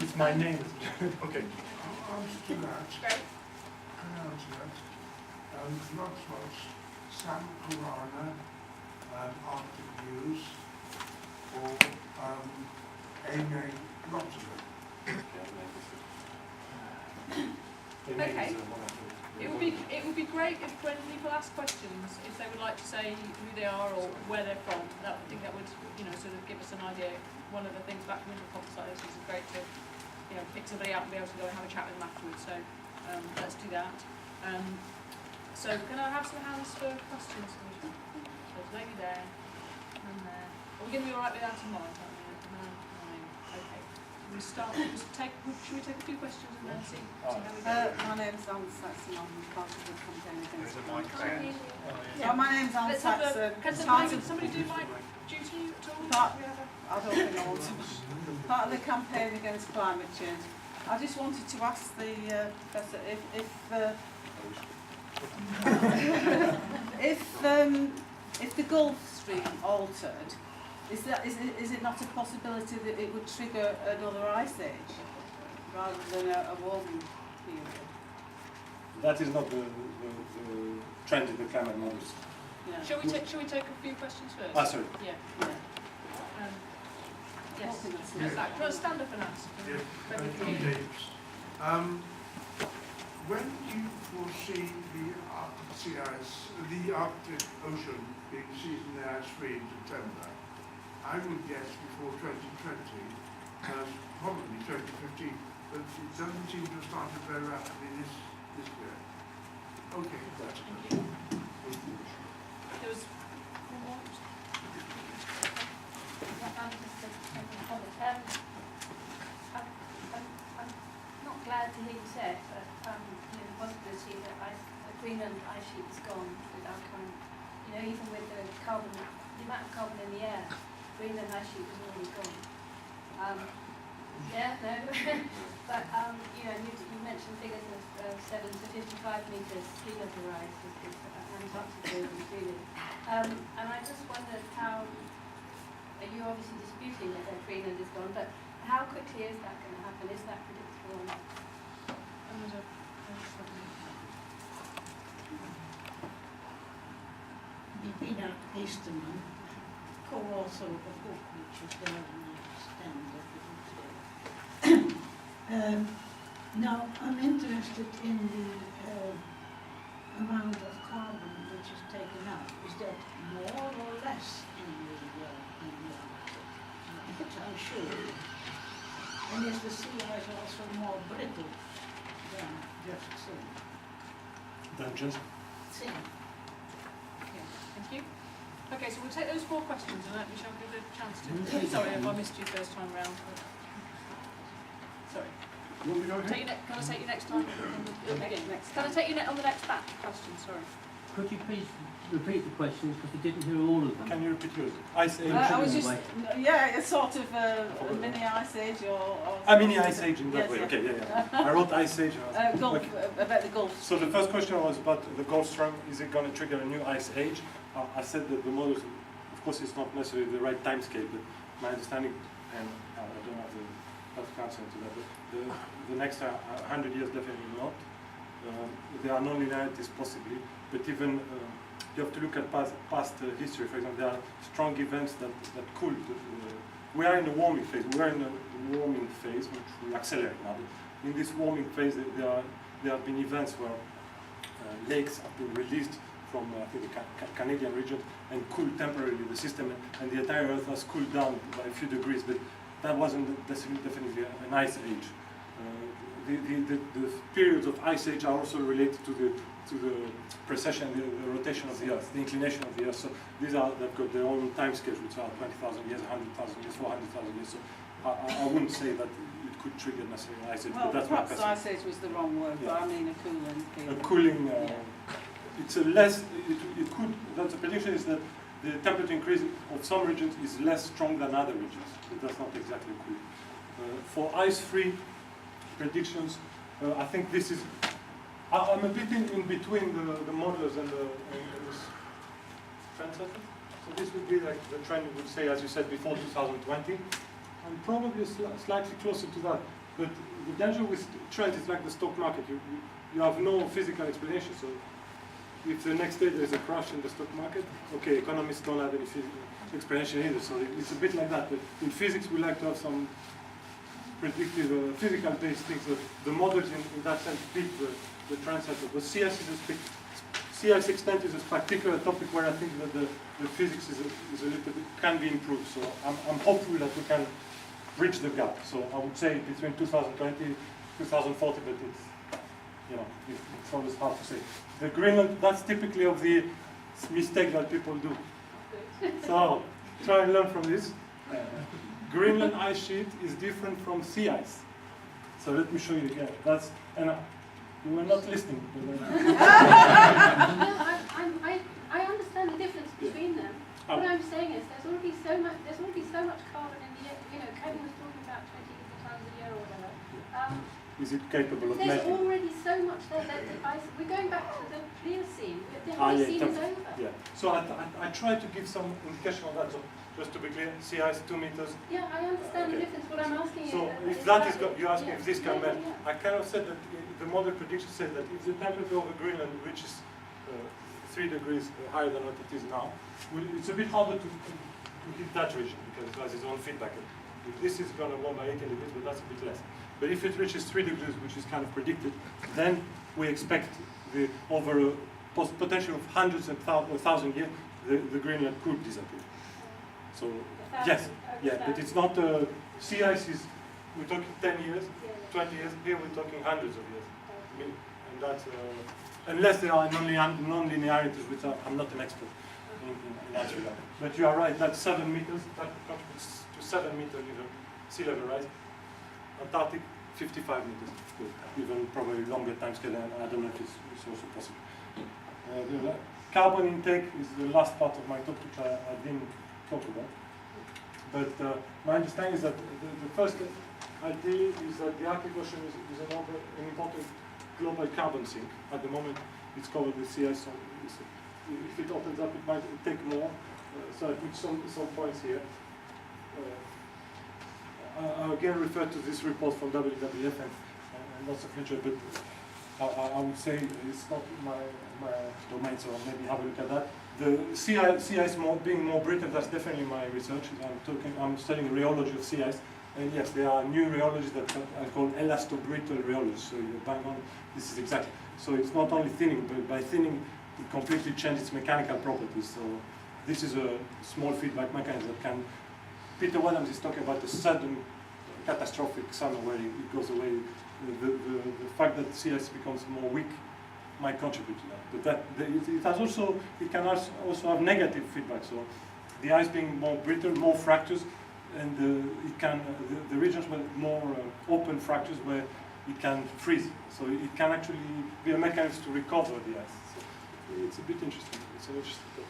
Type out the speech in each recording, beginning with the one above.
It's my name. Okay. Answer to that, Great. pronounce that, Lotswatch, Sam Purana, Arctic News, or Amy Lotswatch. Okay. It would be great if when people ask questions, if they would like to say who they are or where they're from. I think that would, sort of give us an idea. One of the things about community conference like this is it's great to, pick somebody out and be able to go and have a chat with them afterwards. So let's do that. So can I have some hands for questions? There's a lady there and there. Are we going to be all right without a mic? No. Okay. We start. Should we take a few questions and then see how we go? My name's Anne Saxon. I'm part of the campaign against crime. Yeah, my name's Anne Saxon. Can somebody do mic duty at all? I don't think I want to. Part of the campaign against climate change. I just wanted to ask the professor if the Gulf Stream altered. Is it not a possibility that it would trigger another ice age rather than a warming period? That is not the trend in the climate models. Yeah. Shall we take a few questions first? Sorry. Yeah. Yes. Yes. Stand up and ask. When do you foresee the Arctic Ocean being seasonally ice-free in September? I would guess before 2020, probably 2015, but it doesn't seem to have started very rapidly this year. Okay, that's good. There was one more. I'm not glad to hear you say it, but the possibility that Greenland ice sheet is gone without current, even with the amount of carbon in the air, Greenland ice sheet is already gone. But you mentioned figures of 7 to 55 metres sea level rise is Antarctica really. And I just wondered how, you're obviously disputing that Greenland is gone, but how quickly is that going to happen? Is that predictable or not? Ina Easterman, co-author of a book which is there and I understand. Now, I'm interested in the amount of carbon which is taken out. Is that more or less in the Arctic? Which I'm sure. And is the sea ice also more brittle than just thin? Than just? Thin. Thank you. Okay, so we'll take those 4 questions and let Michel give a chance to. Sorry if I missed you first time round. Sorry. Will we go ahead? Can I take you next time? Can I take you on the next batch of questions? Sorry. Could you please repeat the questions because we didn't hear all of them? Can you repeat yours? Ice age. I was just, it's sort of a mini ice age or a mini ice age in that yes, way. yeah. Okay, yeah. I wrote ice age. Gulf, about the Gulf. So the first question was about the Gulf Stream. Is it going to trigger a new ice age? I said that the models, of course, it's not necessarily the right time scale, but my understanding, and I don't have the perfect answer to that, but the next 100 years definitely not. There are non-linearities possibly, but even you have to look at past history. For example, there are strong events that cooled. We are in a warming phase. We are in a warming phase, which will accelerate now. But in this warming phase, there have been events where lakes have been released from I think the Canadian region and cooled temporarily the system, and the entire Earth has cooled down by a few degrees. But that wasn't definitely an ice age. The periods of ice age are also related to the precession, the rotation of the Earth, the inclination of the Earth. So they've got their own time scales, which are 20,000 years, 100,000 years, 400,000 years. So I wouldn't say that it could trigger necessarily an ice age. Well, but that's perhaps ice age was the wrong word, yeah. but I mean a cooling period. A cooling. It's a less. It could. That's the prediction is that the temperature increase of some regions is less strong than other regions. But that's not exactly cool. For ice-free predictions, I think this is. I'm a bit in between the models and the trend setters. So this would be like the trend would say, as you said before, 2020. I'm probably slightly closer to that. But the danger with trends is like the stock market. You have no physical explanation. So if the next day there's a crash in the stock market, okay, economists don't have any physical explanation either. So it's a bit like that. But in physics, we like to have some predictive, physical-based things. So the models in that sense beat the trend cycle. But CI's extent is a particular topic where I think that the physics is a little bit, can be improved. So I'm hopeful that we can bridge the gap. So I would say between 2020, 2040, but it's always hard to say. The Greenland, that's typically of the mistake that people do. So try and learn from this. Greenland ice sheet is different from sea ice. So let me show you again. You were not listening. I understand the difference between them. What I'm saying is there's already so much carbon in the air. Kevin was talking about 20 tons a year or whatever. Is it capable of There's melting? already so much there. We're going back to the Pliocene. The Pliocene is over. Yeah. So I tried to give some indication on that. So just to be clear, sea ice 2 meters. Yeah, I understand the difference. What I'm asking So is... if that is, you ask me yeah. if this can melt. Yeah. I kind of said that the model prediction says that if the temperature over Greenland reaches 3 degrees higher than what it is now, it's a bit harder to hit that region because it has its own feedback. If this is going to warm by 18 degrees, but that's a bit less. But if it reaches 3 degrees, which is kind of predicted, then we expect over a potential of hundreds and thousand years, the Greenland could disappear. So yes, yeah, but it's not sea ice is. We're talking 10 years, 20 years. Here we're talking hundreds of years. And that's unless there are non-linearities, which I'm not an expert in answering that. But you are right. That's 7 meters. That contributes to 7 meter sea level rise. Antarctic 55 meters. Even probably longer time scale. And I don't know if it's also possible. The carbon intake is the last part of my talk, which I didn't talk about. But my understanding is that the first idea is that the Arctic Ocean is an important global carbon sink. At the moment, it's covered with sea ice. So if it opens up, it might take more. So I put some points here. I again refer to this report from WWF and lots of literature, but I would say it's not my domain, so maybe have a look at that. The sea ice being more brittle, that's definitely my research. I'm studying rheology of sea ice, and yes, there are new rheologies that are called elasto-brittle rheology. So you bang on, this is exactly. So it's not only thinning, but by thinning, it completely changes its mechanical properties. So this is a small feedback mechanism that can. Peter Williams is talking about the sudden catastrophic summer where it goes away. The fact that sea ice becomes more weak might contribute to that. But it can also have negative feedback. So the ice being more brittle, more fractures, and the regions with more open fractures where it can freeze. So it can actually be a mechanism to recover the ice. So it's a bit interesting. It's an interesting topic.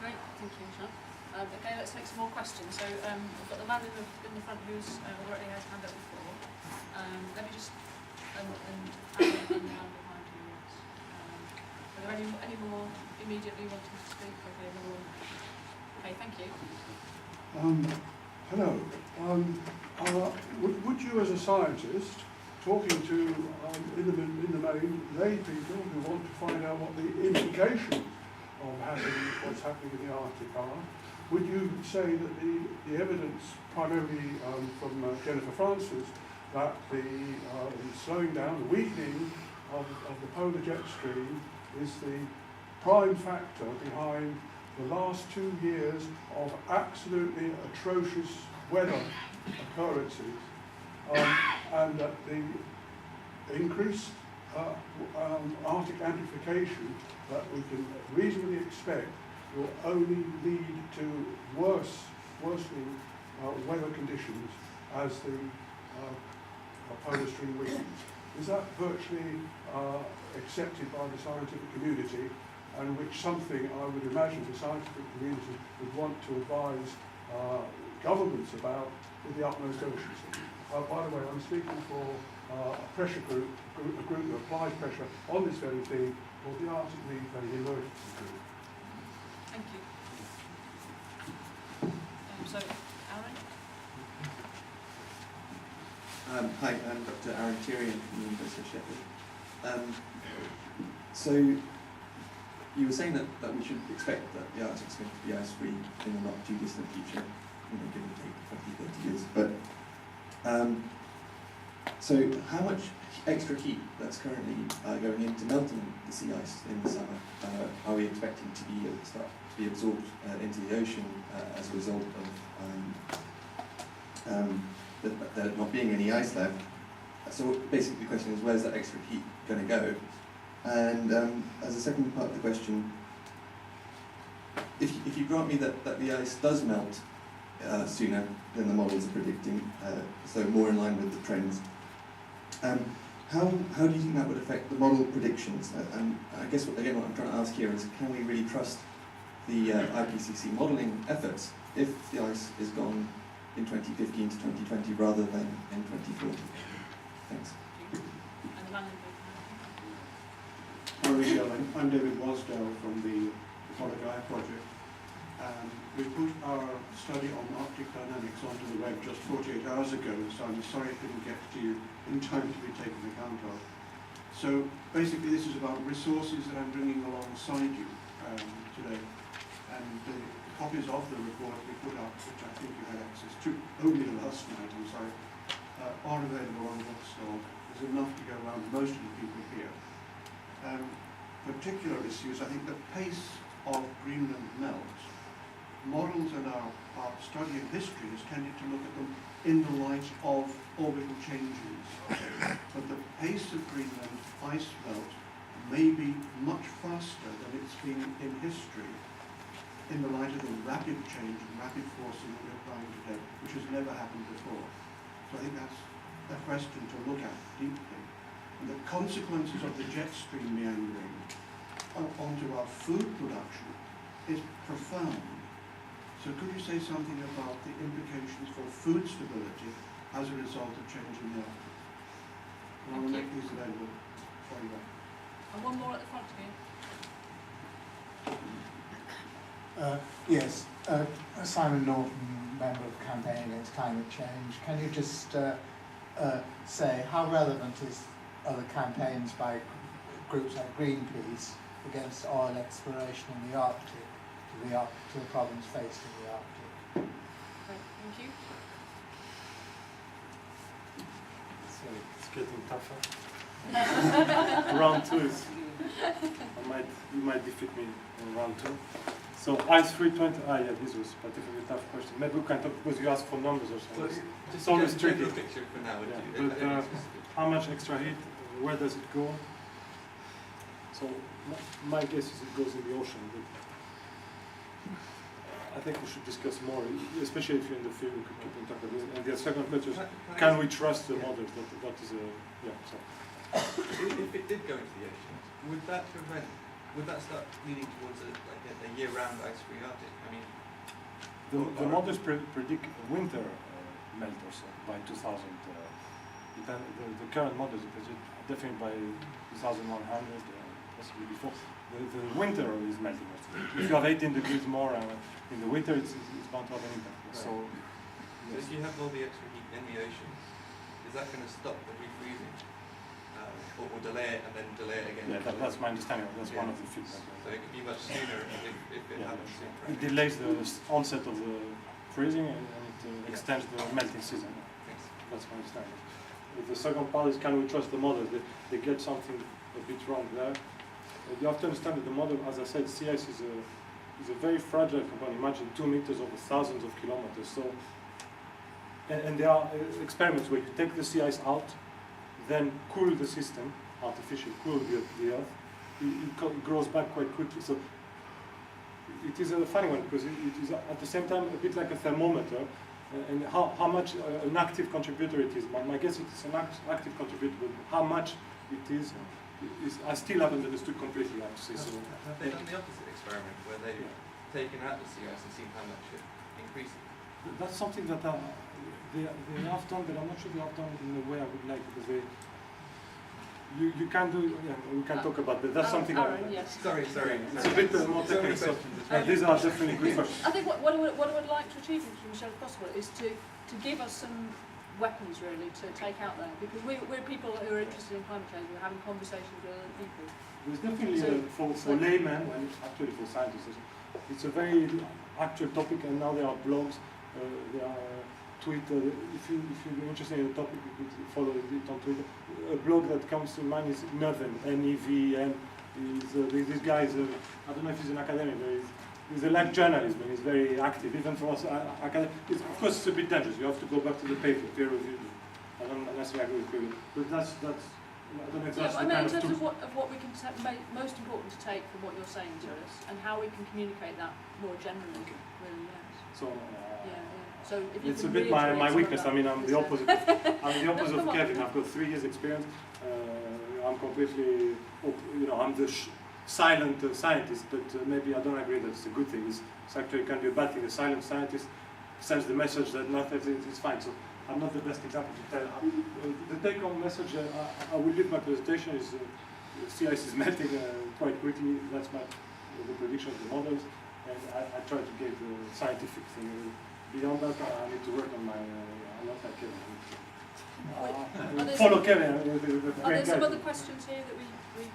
Great, thank you, Michel. Okay, let's take some more questions. So we've got the man in the front who's already had his hand up before. Let me just and the man behind you. Are there any more immediately wanting to speak? Okay, another one. Okay, thank you. Hello. Would you, as a scientist, talking to in the main lay people who want to find out what the implications of what's happening in the Arctic are, would you say that the evidence, primarily from Jennifer Francis, that the slowing down, the weakening of the polar jet stream is the prime factor behind the last 2 years of absolutely atrocious weather occurrences, and that the increased Arctic amplification that we can reasonably expect will only lead to worsening weather conditions as the polar stream weakens. Is that virtually accepted by the scientific community, and which something I would imagine the scientific community would want to advise governments about with the utmost urgency? By the way, I'm speaking for a pressure group, a group that applies pressure on this very thing called the Arctic Lead Value Emergency Group. Thank you. So, Aaron? Hi, I'm Dr. Aaron Tyrion from the University of Sheffield. So you were saying that we should expect that the Arctic's going to be ice-free in the not too distant future, give or take 20, 30 years. But so how much extra heat that's currently going into melting the sea ice in the summer are we expecting to be absorbed into the ocean as a result of there not being any ice left? So basically the question is, where's that extra heat going to go? And as a second part of the question, if you grant me that the ice does melt sooner than the models are predicting, so more in line with the trends, how do you think that would affect the model predictions? And I guess what I'm trying to ask here is, can we really trust the IPCC modelling efforts if the ice is gone in 2015 to 2020 rather than in 2040? Thanks. Hi Michel, I'm David Wasdale from the Apollo Gaia project. We put our study on Arctic dynamics onto the web just 48 hours ago, so I'm sorry it didn't get to you in time to be taken account of. So basically this is about resources that I'm bringing alongside you today. And the copies of the report we put up, which I think you had access to only last night, I'm sorry, are available on Bookstore. There's enough to go around most of the people here. Particular issues, I think the pace of Greenland melt, models and our study of history has tended to look at them in the light of orbital changes. But the pace of Greenland ice melt may be much faster than it's been in history in the light of the rapid change and rapid forcing that we're applying today, which has never happened before. So I think that's a question to look at deeply. And the consequences of the jet stream meandering onto our food production is profound. So could you say something about the implications for food stability as a result of changing the Arctic? And I will make these available for you. And one more at the front here. Yes, Simon Norton, member of the Campaign Against Climate Change. Can you just say how relevant is other campaigns by groups like Greenpeace against oil exploration in the Arctic to the problems faced in the Arctic? Right, thank you. So it's getting tougher. Round two is, you might defeat me in round two. So ice 320, yeah, this was a particularly tough question. Maybe we can talk, because you asked for numbers or something. It's always tricky. Picture for now. Yeah, but how much extra heat, where does it go? So my guess is it goes in the ocean, but I think we should discuss more, especially if you're in the field, we could keep in touch with this. And the second question is, can we trust the models? That is a, yeah, so. If it did go into the ocean, would that start leading towards a year-round ice-free Arctic? I mean, the models predict winter melt or so by 2000. The current models predict definitely by 2100, possibly before. The winter is melting. If you have 18 degrees more in the winter, it's bound to have an impact. Right. So if you have all the extra heat in the ocean, is that going to stop the refreezing? Or delay it and then delay it again? Yeah, that's my understanding. That's one of the feedback. So it could be much sooner if it happens sooner. It delays the onset of the freezing and it extends the melting season. Thanks. That's my understanding. The second part is, can we trust the models? They get something a bit wrong there. You have to understand that the model, as I said, sea ice is a very fragile component. Imagine 2 meters over thousands of kilometers. So, and there are experiments where you take the sea ice out, then cool the system, artificially cool the earth. It grows back quite quickly. So it is a funny one because it is at the same time a bit like a thermometer. And how much an active contributor it is. My guess it is an active contributor, but how much it is I still haven't understood completely, I have to say. So have they done the opposite experiment where they've taken out the sea ice and seen how much it increases? That's something that they have done, but I'm not sure they have done in the way I would like, because you can do, we can talk about that. That's something yes. Sorry. It's a bit more technical. These are definitely good questions. I think what I would like to achieve from Michel, if possible, is to give us some weapons really to take out there? Because we're people who are interested in climate change, we're having conversations with other people. There's definitely, So- for laymen, and actually for scientists, it's a very actual topic, and now there are blogs, there are Twitter. If you're interested in the topic, you could follow it on Twitter. A blog that comes to mind is Neven, N-E-V-N. This guy is, I don't know if he's an academic, but he's a like journalist, and he's very active, even for us academics. Of course, it's a bit dangerous. You have to go back to the paper, peer review. I don't necessarily agree with peer review, but that's I don't know if that's I the mean, kind in terms of of what we can most important to take from what you're saying to us, and how we can communicate that more generally, really, yes. So, Yeah. So if you it's a can bit my reiterate weakness. some I of mean, that. I'm the opposite. I'm the opposite No, of come on. Kevin. I've got 3 years experience. I'm completely, I'm the silent scientist, but maybe I don't agree that it's a good thing. It's actually can be a bad thing. A silent scientist sends the message that nothing is fine. So I'm not the best example to tell. The take-home message I will leave my presentation is sea ice is melting quite quickly. That's the prediction of the models, and I try to get the scientific thing. Beyond that, I need to work on my. I'm not like Kevin. Follow Kevin. Are there some other questions here that we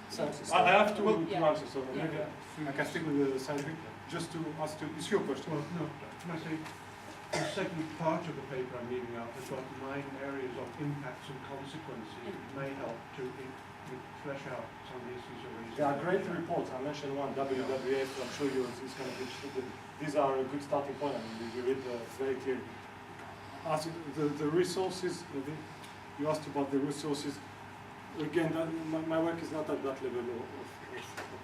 So, need to I have to Yeah. answer, so Yeah. maybe I can stick with the scientific. Just to ask you, it's your question. Well, no, can I say, the second part of the paper I'm leaving out has got 9 areas of impacts and consequences that may help to flesh out some of the issues already. There are great reports. I mentioned one, WWF. I'm sure it's going to be. These are a good starting point. I mean, you read very clearly. The resources. You asked about the resources. Again, my work is not at that level of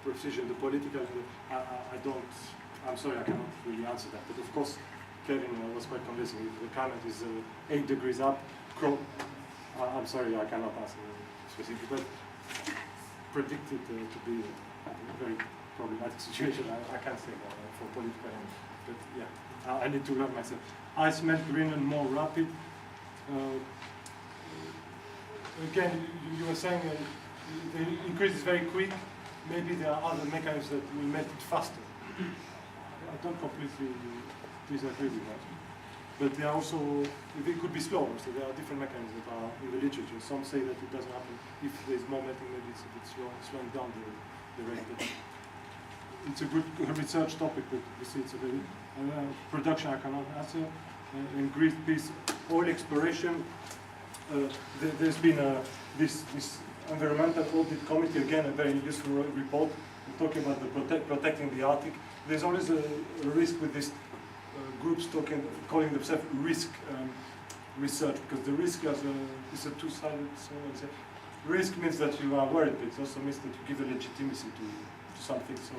precision. The political, I don't. I'm sorry, I cannot really answer that. But of course, Kevin was quite convincing. If the climate is 8 degrees up, I'm sorry, I cannot answer specifically, but predict it to be a very problematic situation. I can't say that for political, but yeah, I need to learn myself. Ice melt Greenland more rapid. Again, you were saying the increase is very quick. Maybe there are other mechanisms that will make it faster. I don't completely disagree with that. But there are also, it could be slower, so there are different mechanisms that are in the literature. Some say that it doesn't happen. If there's more melting, maybe it's a bit slowing down the rate. But it's a good research topic, but you see it's a very, production I cannot answer. And Greenpeace oil exploration, there's been this environmental audit committee, again a very useful report talking about protecting the Arctic. There's always a risk with these groups calling themselves risk research, because the risk is a two-sided. So risk means that you are worried, but it also means that you give a legitimacy to something. So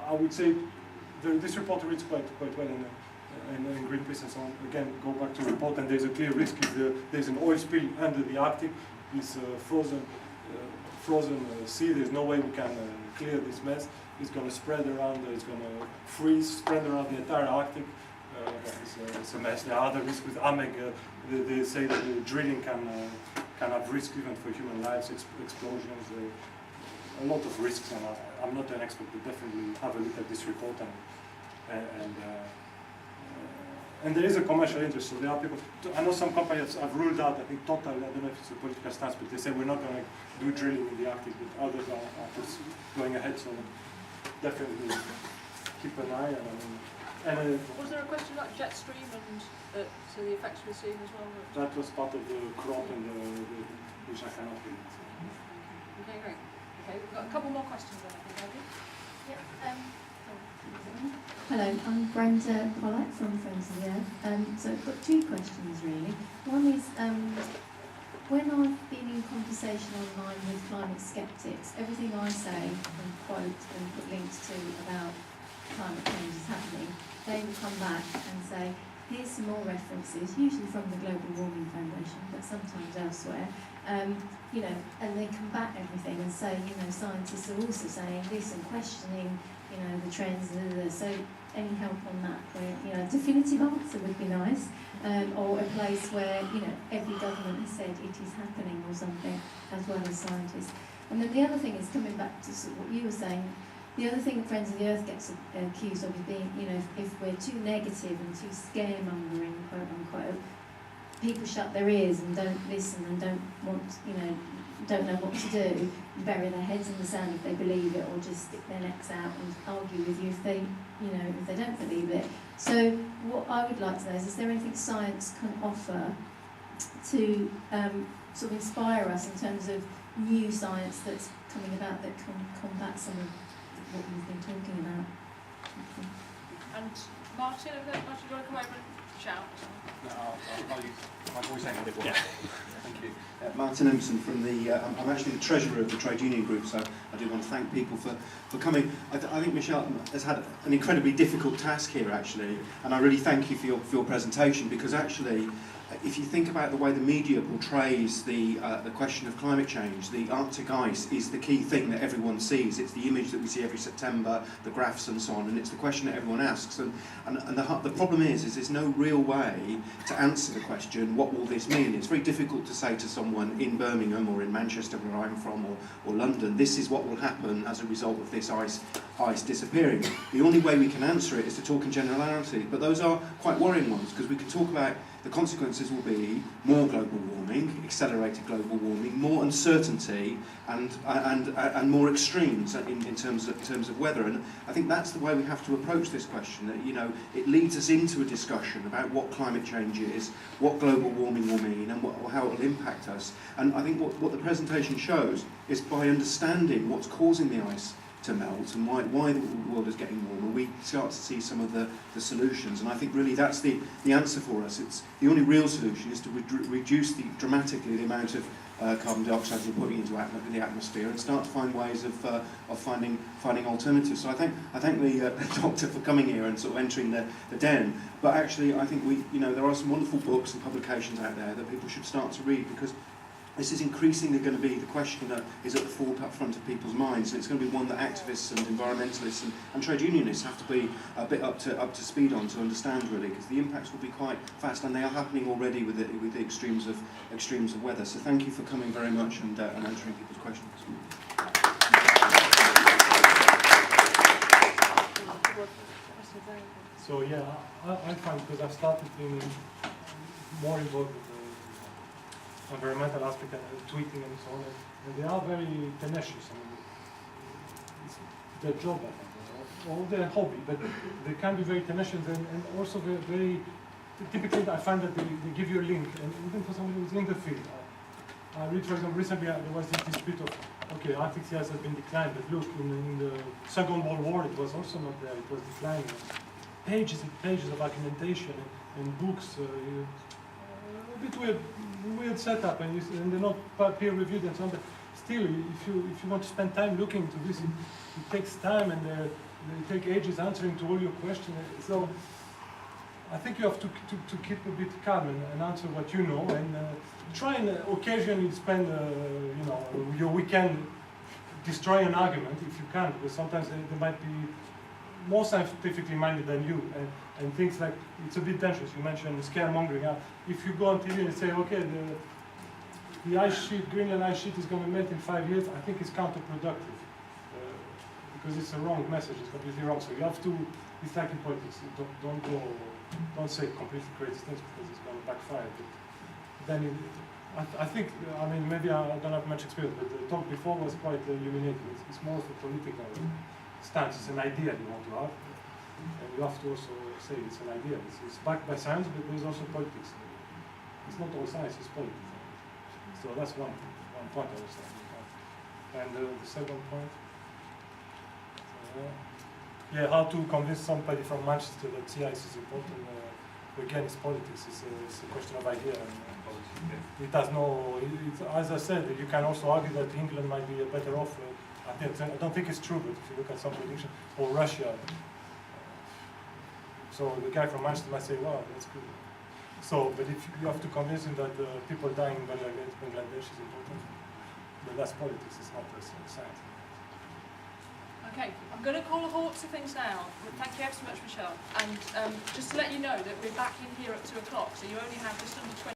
I would say this report reads quite well in Greenpeace and so on. Again, go back to the report, and there's a clear risk if there's an oil spill under the Arctic, this frozen sea. There's no way we can clear this mess. It's going to spread around. It's going to freeze, spread around the entire Arctic. It's a mess. There are other risks with AMEG. They say that the drilling can have risk even for human lives, explosions. A lot of risks, and I'm not an expert, but definitely have a look at this report and there is a commercial interest, so there are people. I know some companies have ruled out, I think Total, I don't know if it's a political stance, but they say we're not going to do drilling in the Arctic, but others are just going ahead, so definitely keep an eye. Was there a question about jet stream and so the effects we're seeing as well? That was part of the crop and which I cannot read. Okay, great. Okay, we've got a couple more questions then, I think, Abby. Yeah. Hello, I'm Brenda Pollack from Friends of the Earth. So I've got 2 questions really. One is, when I've been in conversation online with climate skeptics, everything I say and quote and put links to about climate change is happening, they will come back and say, here's some more references, usually from the Global Warming Foundation, but sometimes elsewhere, and they combat everything and say, scientists are also saying this and questioning, the trends, so any help on that, where, a definitive answer would be nice, or a place where, every government has said it is happening or something, as well as scientists. And then the other thing is, coming back to sort of what you were saying, the other thing that Friends of the Earth gets accused of is being, if we're too negative and too scaremongering, quote unquote, people shut their ears and don't listen and don't want, don't know what to do, bury their heads in the sand if they believe it, or just stick their necks out and argue with you if they, if they don't believe it. So what I would like to know is there anything science can offer to sort of inspire us in terms of new science that's coming about that can combat some of what we've been talking about? And Martin, do you want to come over and shout? No, I'll use my voice angle a bit more. Yeah. Thank you. Martin Emerson from the, I'm actually the treasurer of the trade union group, so I do want to thank people for coming. I think Michel has had an incredibly difficult task here, actually, and I really thank you for your presentation, because actually, if you think about the way the media portrays the question of climate change, the Arctic ice is the key thing that everyone sees. It's the image that we see every September, the graphs and so on, and it's the question that everyone asks. And the problem is there's no real way to answer the question, what will this mean? It's very difficult to say to someone in Birmingham or in Manchester, where I'm from, or London, this is what will happen as a result of this ice disappearing. The only way we can answer it is to talk in generality, but those are quite worrying ones, because we can talk about the consequences will be more global warming, accelerated global warming, more uncertainty, and more extremes in terms of weather. And I think that's the way we have to approach this question. That it leads us into a discussion about what climate change is, what global warming will mean, and how it will impact us. And I think what the presentation shows is, by understanding what's causing the ice to melt and why the world is getting warmer, we start to see some of the solutions. And I think really that's the answer for us. It's the only real solution is to reduce dramatically the amount of carbon dioxide we're putting into the atmosphere, and start to find ways of finding alternatives. So I thank the doctor for coming here and sort of entering the den. But actually, I think there are some wonderful books and publications out there that people should start to read, because this is increasingly going to be the question that is at the forefront of people's minds, and it's going to be one that activists and environmentalists and trade unionists have to be a bit up to speed on to understand, really, because the impacts will be quite fast, and they are happening already with the extremes of weather. So thank you for coming very much and answering people's questions. So yeah, I find, because I've started being more involved with environmental aspect and tweeting and so on, and they are very tenacious. I mean, it's their job, I think, or their hobby, but they can be very tenacious, and also very typically I find that they give you a link, and even for somebody who's in the field. I read, for example, recently there was this dispute of, okay, Arctic sea ice has been declined, but look, in the Second World War it was also not there, it was declining. Pages and pages of argumentation and books, a bit weird setup, and they're not peer reviewed and so on. But still, if you want to spend time looking into this, it takes time, and they take ages answering to all your questions. So I think you have to keep a bit calm and answer what you know, and try and occasionally spend your weekend destroy an argument if you can, because sometimes they might be more scientifically minded than you, and things like, it's a bit dangerous. You mentioned scaremongering. If you go on TV and say, okay, the ice sheet, Greenland ice sheet is going to melt in 5 years, I think it's counterproductive, because it's a wrong message. It's completely wrong. So you have to. It's like in politics. Don't say completely crazy things, because it's going to backfire. But then I think, I mean, maybe I don't have much experience, but the talk before was quite illuminating. It's more of a political stance. It's an idea you want to have, and you have to also say it's an idea. It's backed by science, but there's also politics. It's not all science, it's politics. So that's one point I was saying. And the second point, yeah, how to convince somebody from Manchester that sea ice is important. Again, it's politics. It's a question of idea. And it has no. As I said, you can also argue that England might be better off. I don't think it's true, but if you look at some prediction, or Russia. So the guy from Manchester might say, "Wow, that's good." So, but if you have to convince him that people dying in Bangladesh is important, but that's politics. It's not science. Okay, I'm going to call a halt to things now. Thank you ever so much, Michel. And just to let you know that we're back in here at 2 o'clock, so you only have just under 20